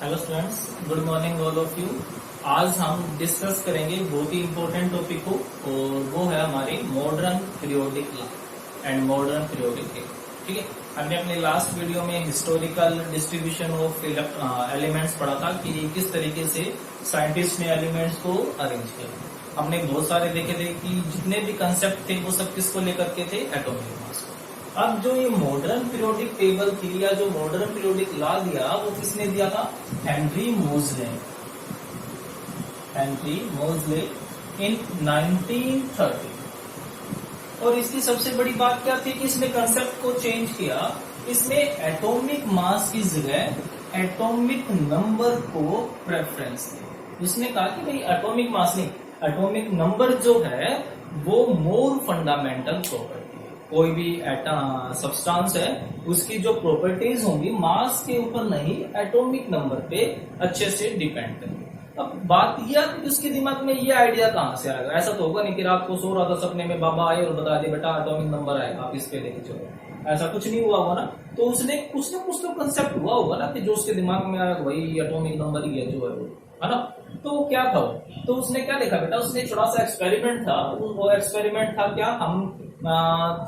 Hello students, good morning all of you. आज हम discuss करेंगे बहुत ही इम्पोर्टेंट टॉपिक को, और वो है हमारी modern periodic law and modern periodic table. ठीक है, हमने अपने लास्ट वीडियो में हिस्टोरिकल डिस्ट्रीब्यूशन ऑफ एलिमेंट्स पढ़ा था कि किस तरीके से साइंटिस्ट ने एलिमेंट्स को अरेंज किया। हमने बहुत सारे देखे थे कि जितने भी कंसेप्ट थे वो सब किसको लेकर के थे, एटॉमिक मास को। अब जो ये मॉडर्न पीरियोडिक टेबल थी या जो मॉडर्न पीरियोडिक लॉ दिया वो किसने दिया था? हेनरी मोज़ले इन 1930। और इसकी सबसे बड़ी बात क्या थी कि इसने कंसेप्ट को चेंज किया। इसने एटॉमिक मास की जगह एटॉमिक नंबर को प्रेफरेंस दी। उसने कहा कि भाई एटॉमिक मास नहीं, एटॉमिक नंबर जो है वो मोर फंडामेंटल प्रॉपर्टी। कोई भी सब्सटेंस है उसकी जो प्रॉपर्टीज होंगी मास के ऊपर नहीं, एटॉमिक नंबर पे अच्छे से डिपेंड करेंगे। अब बात यह कि उसके दिमाग में ये आइडिया कहां से आएगा? ऐसा तो होगा नहीं कि रात को सो रहा था, सपने में बाबा आए और बता दे बेटा एटॉमिक नंबर आएगा, आप इस पे लेके चलो। ऐसा कुछ नहीं हुआ होगा ना। तो उसने कुछ ना कुछ तो कंसेप्ट हुआ होगा ना कि जो उसके दिमाग में आया वही एटॉमिक नंबर ही है जो है ना। तो क्या था वो? तो उसने क्या देखा बेटा, उसने छोटा सा एक्सपेरिमेंट था। वो एक्सपेरिमेंट था क्या, हम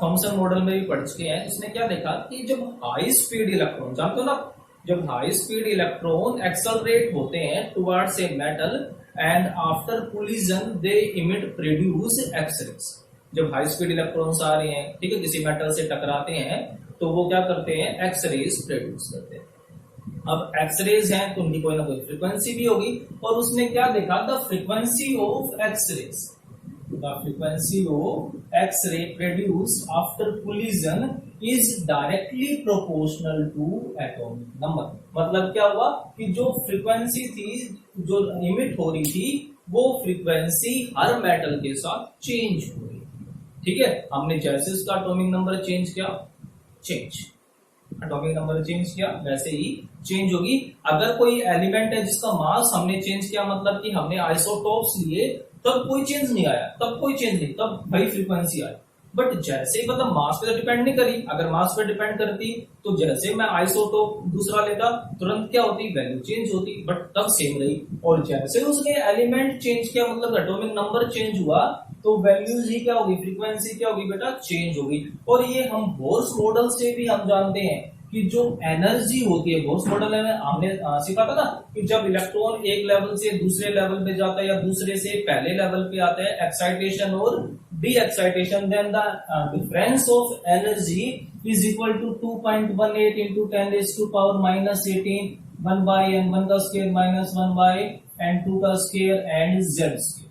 थॉमसन मॉडल में भी पढ़ चुके हैं। उसने क्या देखा कि जब हाई स्पीड इलेक्ट्रॉन, जानते हो ना, जब हाई स्पीड इलेक्ट्रॉन एक्सेलरेट होते हैं towards a metal and after collision they emit produce X-rays. जब हाई स्पीड इलेक्ट्रॉन्स आ रहे हैं, ठीक है, किसी मेटल से टकराते हैं तो वो क्या करते हैं, एक्स-रेज प्रोड्यूस करते हैं। अब एक्स-रेज हैं तो उनकी कोई ना कोई फ्रीक्वेंसी भी होगी। और उसने क्या देखा, the frequency of X-rays, the frequency of X-ray produced after collision is directly proportional to atomic number। मतलब क्या हुआ कि जो फ्रीक्वेंसी थी जो इमिट हो रही थी वो फ्रीक्वेंसी हर मेटल के साथ चेंज हो रही। ठीक है, हमने जैसे उसका एटॉमिक नंबर चेंज किया, एटॉमिक नंबर चेंज किया वैसे ही चेंज होगी। अगर कोई एलिमेंट है जिसका मास हमने चेंज किया, मतलब कि हमने आइसोटोप्स लिए, तब कोई चेंज नहीं आया, तब कोई चेंज नहीं, तब भाई फ्रीक्वेंसी आई। बट जैसे ही मतलब मास पे तो डिपेंड नहीं करी। अगर मास पे डिपेंड करती तो जैसे मैं आइसोटोप दूसरा लेता तुरंत क्या होती, वैल्यू चेंज होती, बट तब सेम रही। और जैसे उसने एलिमेंट चेंज किया, मतलब एटॉमिक नंबर चेंज हुआ, तो वैल्यूज ही क्या होगी, फ्रीक्वेंसी क्या होगी बेटा, चेंज होगी। और ये हम बोर्स मॉडल से भी हम जानते हैं कि जो एनर्जी होती है, बोर्स मॉडल में हमने सीखा था ना कि जब इलेक्ट्रॉन एक लेवल से दूसरे लेवल पे जाता है या दूसरे से पहले लेवल पे आता है, एक्साइटेशन और de excitation, then the difference of energy is equal to 2.18 into 10⁻⁻18 1 by n 1 का स्क्वायर माइनस 1 बाई n2 का स्क्वायर एंड z स्क्वायर।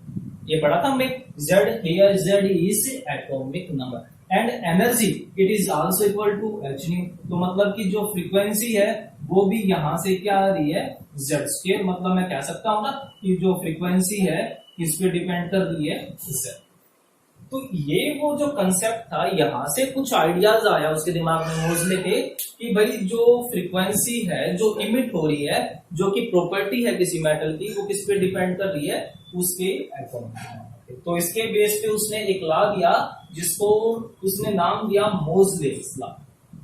ये पढ़ा था हमने। z here, z is atomic number and energy it is also equal to h nu. तो मतलब कि जो फ्रीक्वेंसी है वो भी यहां से क्या आ रही है, z स्क्वायर। मतलब मैं कह सकता हूं ना कि जो फ्रीक्वेंसी है इस पे डिपेंड कर रही है z। तो ये वो जो कंसेप्ट था, यहां से कुछ आइडियाज आया उसके दिमाग में मोज़ले के कि भाई जो फ्रीक्वेंसी है जो इमिट हो रही है, जो कि प्रॉपर्टी है किसी मेटल की, वो किस पे डिपेंड कर रही है, उसके एटॉमिक। तो इसके बेस पे उसने एक लॉ दिया जिसको उसने नाम दिया मोज़लेस लॉ।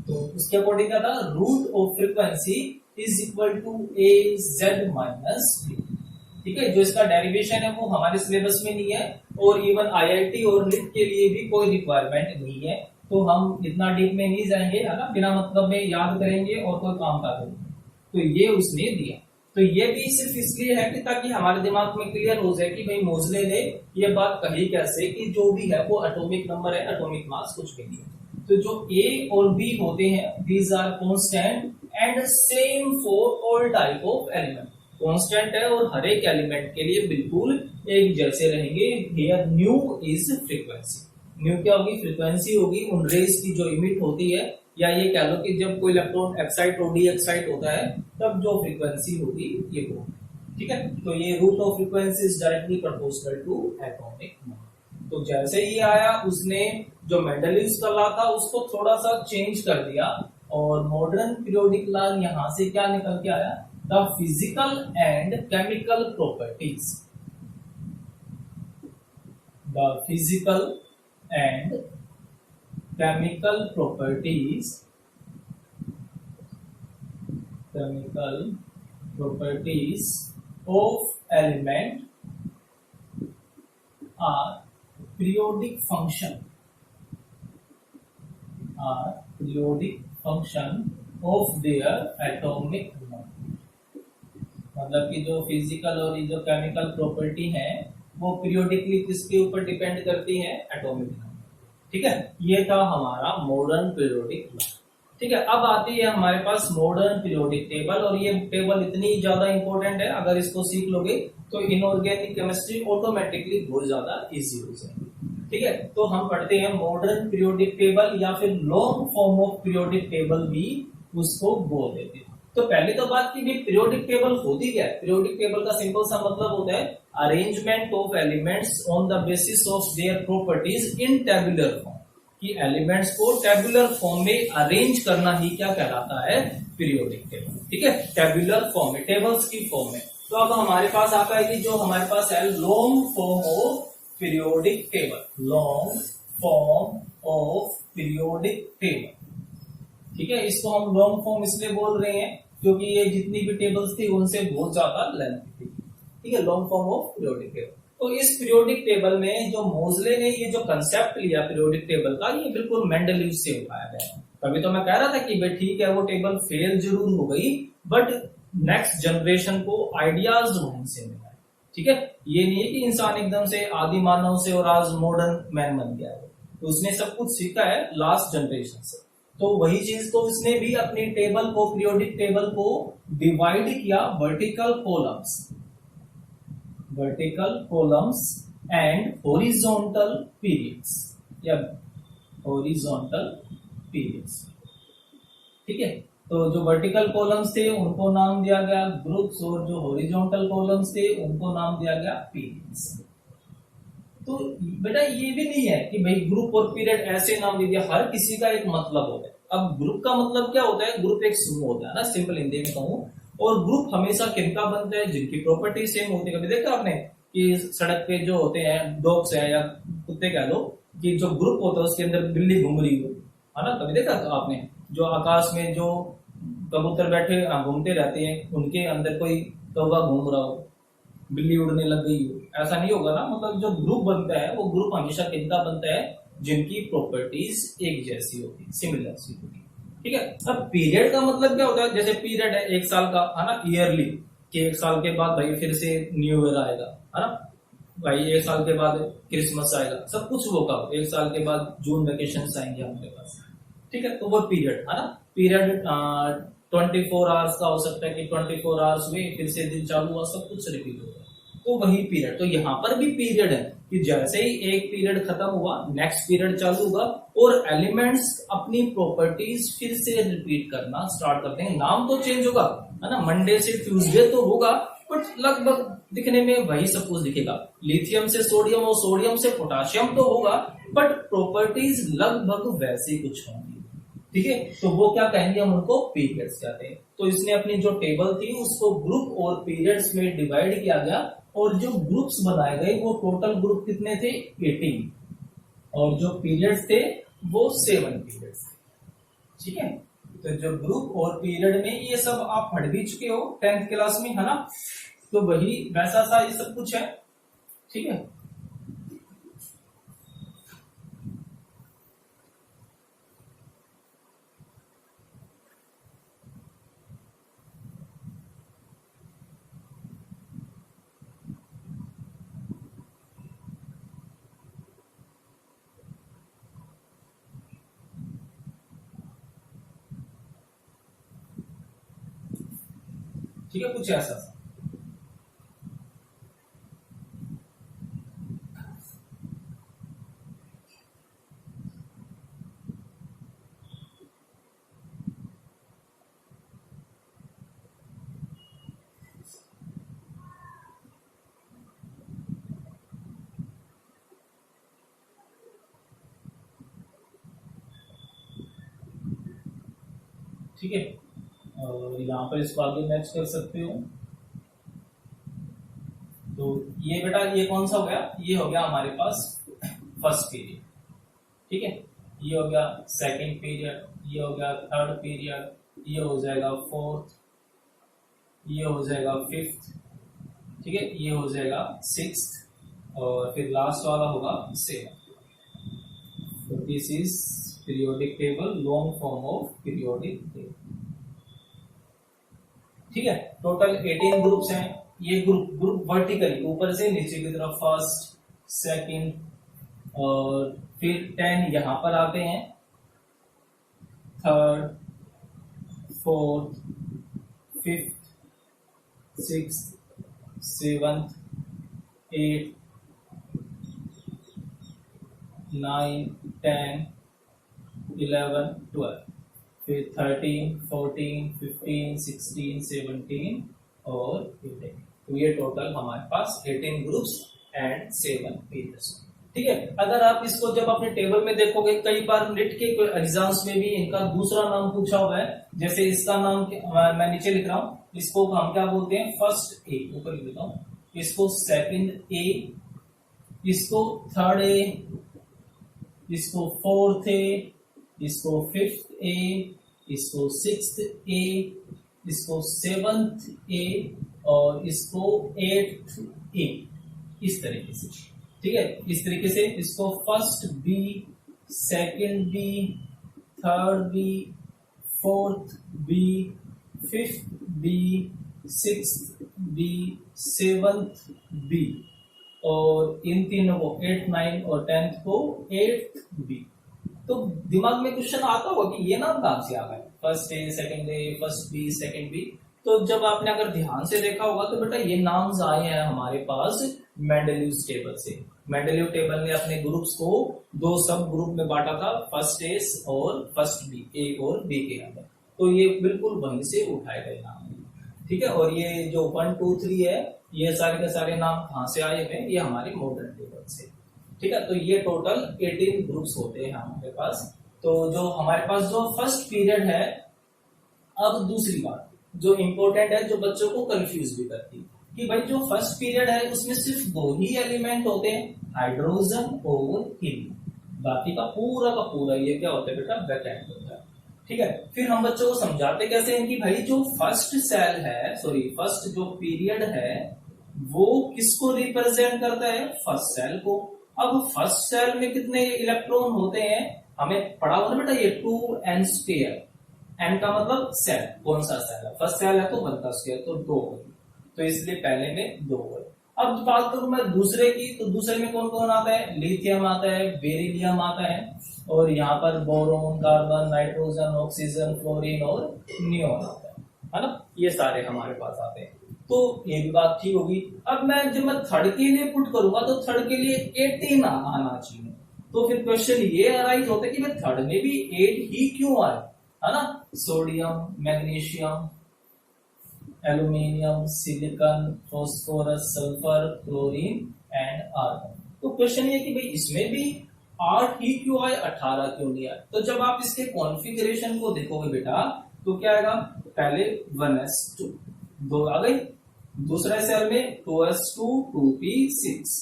तो उसके अकॉर्डिंग क्या था, root of frequency is equal to a Z minus b. ठीक है, जो इसका डेरिवेशन है वो हमारे सिलेबस में नहीं है, और इवन आईआईटी और नीट के लिए भी कोई रिक्वायरमेंट नहीं है। तो हम इतना डीप में नहीं जाएंगे, है ना, बिना मतलब में याद करेंगे और कोई काम का करेंगे। तो ये उसने दिया। तो ये भी सिर्फ इसलिए है कि ताकि हमारे दिमाग में क्लियर हो जाए कि भाई मोज़ले ने ये बात कही कैसे कि जो भी है वो एटॉमिक नंबर है, एटॉमिक मास कुछ भी नहीं है। तो जो ए और बी होते हैं, these are constant and same for all type of element. Constant है और हर एक एलिमेंट के लिए बिल्कुल एक जैसे रहेंगे। Here new is frequency. New क्या होगी, फ्रीक्वेंसी होगी उन रेज की जो इमिट होती है, या ये कह लो कि जब कोई इलेक्ट्रॉन एक्साइट और डी एक्साइट होता है तब जो फ्रीक्वेंसी होगी ये वो। ठीक है, तो ये root of frequency is directly proportional to atomic number. तो जैसे ही आया उसने जो मेंडलीव का लॉ था उसको थोड़ा सा चेंज कर दिया, और मॉडर्न पीरियोडिक लॉ यहां से क्या निकल के आया, the physical and chemical properties. The physical and chemical properties properties of element are periodic function of their atomic number। मतलब कि जो फिजिकल और जो केमिकल प्रॉपर्टी है वो पीरियोडिकली किसके ऊपर डिपेंड करती है, एटॉमिक नंबर। ठीक है, ये था हमारा मॉडर्न पीरियोडिक नंबर। ठीक है, अब आती है हमारे पास मॉडर्न पीरियोडिक टेबल, और ये टेबल इतनी ज्यादा इंपॉर्टेंट है, अगर इसको सीख लोगे तो इनऑर्गेनिक केमिस्ट्री ऑटोमेटिकली बहुत ज्यादा इजी हो जाएगी। ठीक है, तो हम पढ़ते हैं मॉडर्न पीरियोडिक टेबल, या फिर long form of periodic table भी उसको बोल देते हैं। तो पहले तो बात की भी पीरियोडिक टेबल होती क्या है। पीरियोडिक टेबल का सिंपल सा मतलब होता है arrangement of elements on the basis of their properties in tabular form, कि एलिमेंट्स को टेबुलर फॉर्म में अरेंज करना ही क्या कहलाता है, पीरियोडिक टेबल। ठीक है, टेबुलर फॉर्म में, टेबल्स की फॉर्म में। तो अब हमारे पास आता है कि जो हमारे पास है long form of periodic table, long form of periodic table. ठीक है, इसको हम लॉन्ग फॉर्म इसलिए बोल रहे हैं क्योंकि ये जितनी भी टेबल्स थी उनसे बहुत ज्यादा लेंथ थी। ठीक है, long form of periodic table. तो इस पीरियोडिक टेबल में जो मोजले ने ये जो कंसेप्ट लिया पीरियोडिक टेबल का, ये बिल्कुल मेंडलीव से उठाया गया। तभी तो मैं कह रहा था कि भाई ठीक है वो टेबल फेल जरूर हो गई, बट नेक्स्ट जनरेशन को आइडियाज वहीं से मिला। ठीक है, ये नहीं है कि इंसान एकदम से आदि मानव से और आज मॉडर्न मैन बन गया है, तो उसने सब कुछ सीखा है लास्ट जनरेशन से। तो वही चीज तो उसने भी अपनी टेबल को, पीरियोडिक टेबल को डिवाइड किया vertical columns and horizontal periods, या हॉरिजॉन्टल पीरियड्स। ठीक है, तो जो वर्टिकल कॉलम्स थे उनको नाम दिया गया ग्रुप्स, और जो हॉरिजॉन्टल कॉलम्स थे उनको नाम दिया गया पीरियड्स। तो बेटा ये भी नहीं है कि भाई ग्रुप और पीरियड ऐसे नाम दे दिया, हर किसी का एक मतलब होता है। अब ग्रुप का मतलब क्या होता है, ग्रुप एक समूह होता है ना, सिंपल हिंदी में कहूं। और ग्रुप हमेशा किनका बनता है, जिनकी प्रॉपर्टी सेम होती है। कभी देखा आपने कि सड़क पे जो होते हैं डॉग्स है या कुत्ते कह लो, कि जो ग्रुप होता है उसके अंदर बिल्ली घूम रही हो, है ना, कभी देखा तो आपने। जो आकाश में जो कबूतर बैठे घूमते रहते हैं, उनके अंदर कोई कौवा घूम रहा हो, बिल्ली उड़ने लग गई हो, ऐसा नहीं होगा ना। मतलब जो ग्रुप बनता है वो ग्रुप हमेशा किनका बनता है, जिनकी प्रॉपर्टीज एक जैसी होती है, सिमिलर सी होती है। ठीक है, अब पीरियड का मतलब क्या होता है, जैसे पीरियड है एक साल का, है ना, ईयरली, कि एक साल के बाद भाई फिर से न्यू ईयर आएगा, है ना भाई, एक साल के बाद क्रिसमस आएगा, सब कुछ होगा। एक साल के बाद जून वेकेशन आएंगे हमारे पास। ठीक है, तो वो पीरियड है ना, पीरियड 24 आवर्स का हो सकता है कि 24 आवर्स हुए फिर से दिन चालू हुआ, सब कुछ रिपीट होगा, तो वही पीरियड। तो यहाँ पर भी पीरियड है कि जैसे ही एक पीरियड खत्म हुआ नेक्स्ट पीरियड चालू होगा, और एलिमेंट्स अपनी प्रॉपर्टीज फिर से रिपीट करना स्टार्ट करते हैं। नाम तो चेंज होगा, है ना, मंडे से ट्यूसडे तो होगा, बट लगभग दिखने में वही सब कुछ दिखेगा। लिथियम से सोडियम और सोडियम से पोटाशियम तो होगा, बट प्रॉपर्टीज लगभग वैसे कुछ होंगी। ठीक है, तो वो क्या कहेंगे, हम उनको पीरियड्स कहते हैं। तो इसने अपनी जो टेबल थी उसको ग्रुप और पीरियड्स में डिवाइड किया गया, और जो ग्रुप्स बनाए गए वो टोटल ग्रुप कितने थे, 18, और जो पीरियड्स थे वो 7 पीरियड्स थे। ठीक है, तो जो ग्रुप और पीरियड में ये सब आप पढ़ भी चुके हो 10th क्लास में, है ना, तो वही वैसा सा ये सब कुछ है। ठीक है, ठीक है, कुछ ऐसा सा। ठीक है, और यहाँ पर इसको आगे मैच कर सकते हो। तो ये बेटा ये कौन सा हो गया, ये हो गया हमारे पास फर्स्ट पीरियड। ठीक है, ये हो गया सेकंड पीरियड, ये हो गया थर्ड पीरियड, ये हो जाएगा फोर्थ, ये हो जाएगा फिफ्थ, ठीक है, ये हो जाएगा सिक्स्थ, और फिर लास्ट वाला होगा seven. This is periodic table, long form of periodic table. ठीक है, टोटल 18 ग्रुप्स हैं। ये ग्रुप वर्टिकली ऊपर से नीचे की तरफ, फर्स्ट, सेकंड, और फिर 10 यहां पर आते हैं, third, fourth, fifth, sixth, seventh, eight, 9, 10, 11, 12, फिर 13, 14, 15, 16, 17 और 18। तो ये टोटल हमारे पास 18 ग्रुप्स एंड 7 पीरियड्स। ठीक है, अगर आप इसको जब अपने टेबल में देखोगे, कई बार नेट के एग्जाम्स में भी इनका दूसरा नाम पूछा हुआ है। जैसे इसका नाम मैं नीचे लिख रहा हूं, इसको हम क्या बोलते हैं, फर्स्ट ए, ऊपर लिख देता हूं, इसको सेकंड ए, इसको थर्ड ए, इसको फोर्थ ए, इसको फिफ्थ ए, इसको सिक्स्थ ए, इसको सेवंथ ए, और इसको एट्थ ए, इस तरीके से। ठीक है, इस तरीके से इसको first B, second B, third B, fourth B, fifth B, sixth B, seventh B, और इन तीनों को 8, 9 और 10th को 8th बी। तो दिमाग में क्वेश्चन आता होगा कि ये नाम कहां से आ गए, first A, second A, first B, second B. तो जब आपने अगर ध्यान से देखा होगा तो बेटा ये नाम्स आए हैं हमारे पास मेंडेलीव टेबल से। मेंडेलीव टेबल ने अपने ग्रुप्स को दो सब ग्रुप में बांटा था, फर्स्ट ए और फर्स्ट बी, ए और बी के अंदर। तो ये बिल्कुल वहीं से उठाए गए नाम। ठीक है, और ये जो 1, 2, 3 है, ये सारे के सारे नाम कहां से आए हैं, ये हमारे मॉडर्न टेबल से। ठीक है, तो ये टोटल 18 ग्रुप्स होते हैं हमारे पास। तो जो हमारे पास जो फर्स्ट पीरियड है, अब दूसरी बात जो इंपॉर्टेंट है, जो बच्चों को कंफ्यूज भी करती है कि भाई जो फर्स्ट पीरियड है उसमें सिर्फ 2 ही एलिमेंट होते हैं, हाइड्रोजन और हीलियम। बाकी का पूरा ये क्या होता है बेटा, वैकेंट होता है। ठीक है, फिर हम बच्चों को समझाते कैसे हैं कि भाई जो फर्स्ट सेल है, फर्स्ट जो पीरियड है वो किसको रिप्रेजेंट करता है, फर्स्ट सेल को। अब फर्स्ट सेल में कितने इलेक्ट्रॉन होते हैं, हमें पढ़ा हुआ ना बेटा, ये 2n स्क्वायर। n का मतलब सेल, कौन सा सेल है, फर्स्ट सेल है तो 1 का स्क्वायर, तो 2, तो इसलिए पहले में 2 है। अब बात करूं मैं दूसरे की, तो दूसरे में कौन कौन आता है, लिथियम आता है, बेरिलियम आता है, और यहाँ पर boron, carbon, nitrogen, oxygen, fluorine और नियोन आता है ना, ये सारे हमारे पास आते हैं। तो ये भी बात ठीक होगी। अब जब मैं थर्ड के लिए पुट करूंगा तो थर्ड के लिए 18 आना चाहिए। तो फिर क्वेश्चन ये अराइज होता है कि भाई थर्ड में भी 8 ही क्यों आए, है ना, sodium, magnesium, aluminium, silicon, phosphorus, sulphur, chlorine and argon. तो क्वेश्चन ये कि भाई इसमें भी 8 ही क्यों आए, 18 क्यों नहीं आए। तो जब आप इसके कॉन्फ़िगरेशन को देखोगे बेटा तो क्या आएगा, पहले 1s2, 2 आ गई, दूसरे सेल में 2s2, 2p6,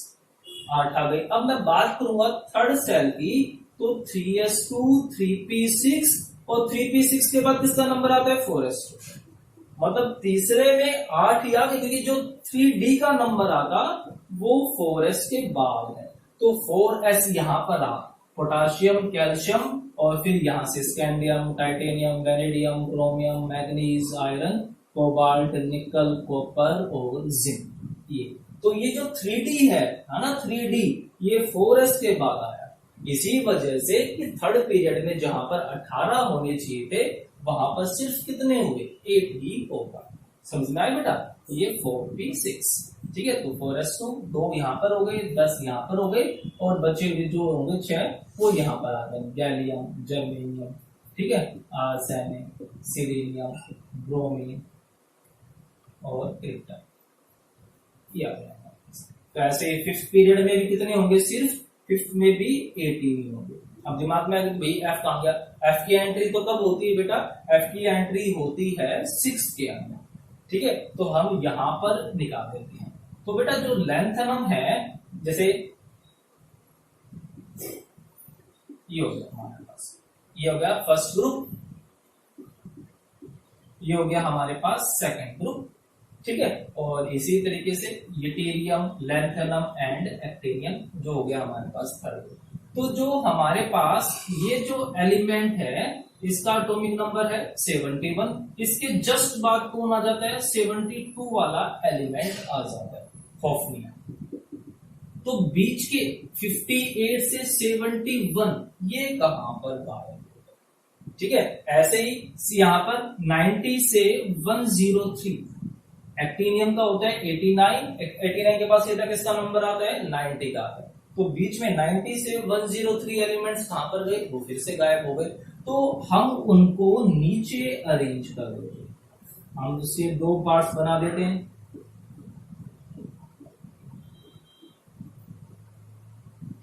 8 आ गई। अब मैं बात करूंगा थर्ड सेल की, तो 3s2, 3p6, और 3p6 के बाद किसका नंबर आता है, 4s2। मतलब तीसरे में 8 ही आ गई, क्योंकि जो 3d का नंबर आता वो 4s के बाद है। तो 4s यहां पर आ, पोटाशियम, कैल्शियम, और फिर यहां से scandium, titanium, vanadium, chromium, manganese, iron, cobalt, निकल, कॉपर और जिंक। ये तो ये जो 3d है ना, 3d ये 4s के बाद आया। इसी वजह से कि थर्ड पीरियड में जहां पर 18 होने चाहिए थे, वहां पर सिर्फ कितने हुए, 8 ही होगा। समझ में आया बेटा, ये 4p6। ठीक है, तो 4s2, 2 यहां पर हो गए, 10 यहां पर हो गए, और बचे हुए जो होंगे 6 वो यहां पर आ गए, गैलियम, जर्मेनियम, ठीक है, आर्सेनिक, सिलीनियम, ब्रोमीन और क्रिप्टन, ये आ गया। तो ऐसे फिफ्थ पीरियड में भी कितने होंगे, सिर्फ फिफ्थ में भी 18 होंगे। अब दिमाग में भाई एफ कहां गया, एफ की एंट्री तो कब होती है बेटा, एफ की एंट्री होती है 6 के अंदर। ठीक है, तो हम यहां पर निकाल देते हैं। तो बेटा जो लेंथनम है, जैसे ये हो गया हमारे पास, ये हो गया फर्स्ट ग्रुप, ये हो गया हमारे पास सेकंड ग्रुप, ठीक है। और इसी तरीके से यूटेरियम, लैंथेनम एंड एक्टिनियम जो हो गया हमारे पास थर्ड। तो जो हमारे पास ये जो एलिमेंट है इसका एटॉमिक नंबर है 71। इसके जस्ट बाद कौन आ जाता है, 72 वाला एलिमेंट आ जाता है, हॉफनियम। तो बीच के 58 से 71 ये कहां पर गायब होगा, ठीक है। ऐसे ही यहां पर 90 से 103 एक्टिनियम का होता है 89 के पास ये तक इसका नंबर आता है 90 का आता है। तो बीच में 90 से 103 एलिमेंट्स कहां पर गए, वो फिर से गायब हो गए। तो हम उनको नीचे अरेंज कर देते हैं, हम उससे दो पार्ट्स बना देते हैं,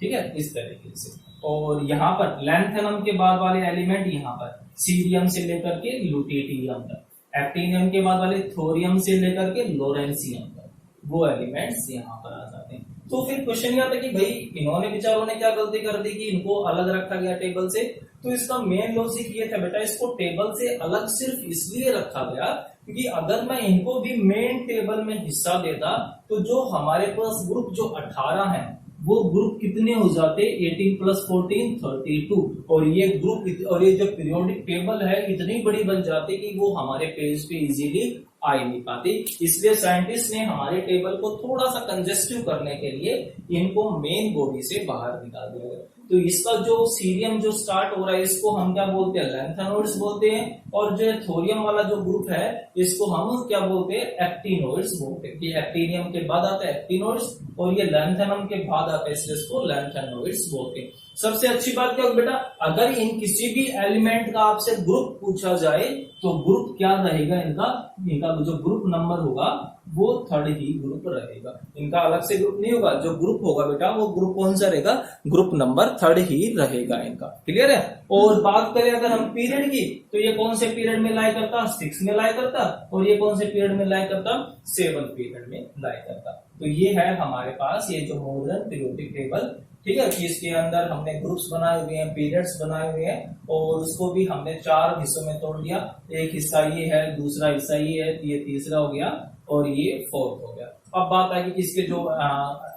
ठीक है, इस तरीके से। और यहां पर लैंथेनम के बाद वाले एलिमेंट यहां पर सीरियम से लेकर के लुटेटियम तक, एक्टिनियम के बाद वाले थोरियम से लेकर के लोरेंसियम तक, वो एलिमेंट्स यहां पर आ जाते हैं। तो फिर क्वेश्चन ये आता है कि भाई इन्होंने बेचारों ने क्या गलती कर दी कि इनको अलग रखा गया टेबल से। तो इसका मेन लॉजिक ये था बेटा, इसको टेबल से अलग सिर्फ इसलिए रखा गया क्योंकि अगर मैं इनको भी मेन टेबल में हिस्सा देता तो जो हमारे पास ग्रुप जो 18 है वो ग्रुप कितने हो जाते, 18 + 14 32। और ये ग्रुप और ये जो पीरियोडिक टेबल है इतनी बड़ी बन जाती कि वो हमारे पेज पे इजीली आ ही नहीं पाती। इसलिए साइंटिस्ट ने हमारे टेबल को थोड़ा सा कंजेस्टिव करने के लिए इनको मेन बॉडी से बाहर निकाल दिया गया। तो इसका जो सीरियम जो स्टार्ट हो रहा है इसको हम क्या बोलते हैं, लैंथेनोइड्स बोलते हैं। और जो थोरियम वाला जो ग्रुप है इसको हम क्या बोलते हैं, एक्टिनोइड्स बोलते हैं। कि एक्टिनियम के बाद आता है एक्टिनोइड्स और ये लैंथेनम के बाद आता है, इसलिए इसको लैंथेनोइड्स बोलते हैं। सबसे अच्छी बात क्या बेटा, अगर इन किसी भी एलिमेंट का आपसे ग्रुप पूछा जाए तो ग्रुप क्या रहेगा, इनका जो ग्रुप नंबर होगा वो थर्ड ही ग्रुप रहेगा। इनका अलग से ग्रुप नहीं होगा, जो ग्रुप होगा बेटा वो ग्रुप कौन सा रहेगा, ग्रुप नंबर थर्ड ही रहेगा इनका। क्लियर है। और बात करें अगर हम पीरियड की, तो ये कौन से पीरियड में लाई करता, 6 में लाई करता। और ये कौन से पीरियड में लाई करता, 7 पीरियड में लाई करता। तो ये है हमारे पास ये जो मॉडर्न पीरियोडिक टेबल, ठीक है। कि इसके अंदर हमने ग्रुप्स बनाए हुए हैं, पीरियड्स बनाए हुए हैं और उसको भी हमने 4 हिस्सों में तोड़ दिया। एक हिस्सा ये है, दूसरा हिस्सा ये है, ये तीसरा हो गया और ये 4th हो गया। अब बात आई कि इसके जो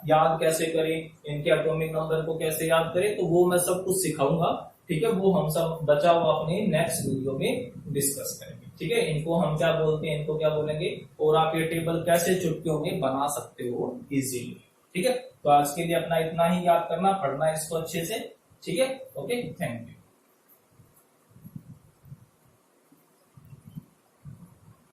याद कैसे करें, इनके एटॉमिक नंबर को कैसे याद करें, तो वो मैं सब कुछ सिखाऊंगा, ठीक है। वो हम सब बचा हुआ अपने नेक्स्ट वीडियो में डिस्कस करेंगे, ठीक है। इनको हम क्या बोलते हैं, इनको क्या बोलेंगे, और आप ये टेबल कैसे चुटकियों में बना सकते हो इजीली, ठीक है। तो आज के लिए अपना इतना ही याद करना, पढ़ना इसको अच्छे से, ठीक है। Okay, thank you.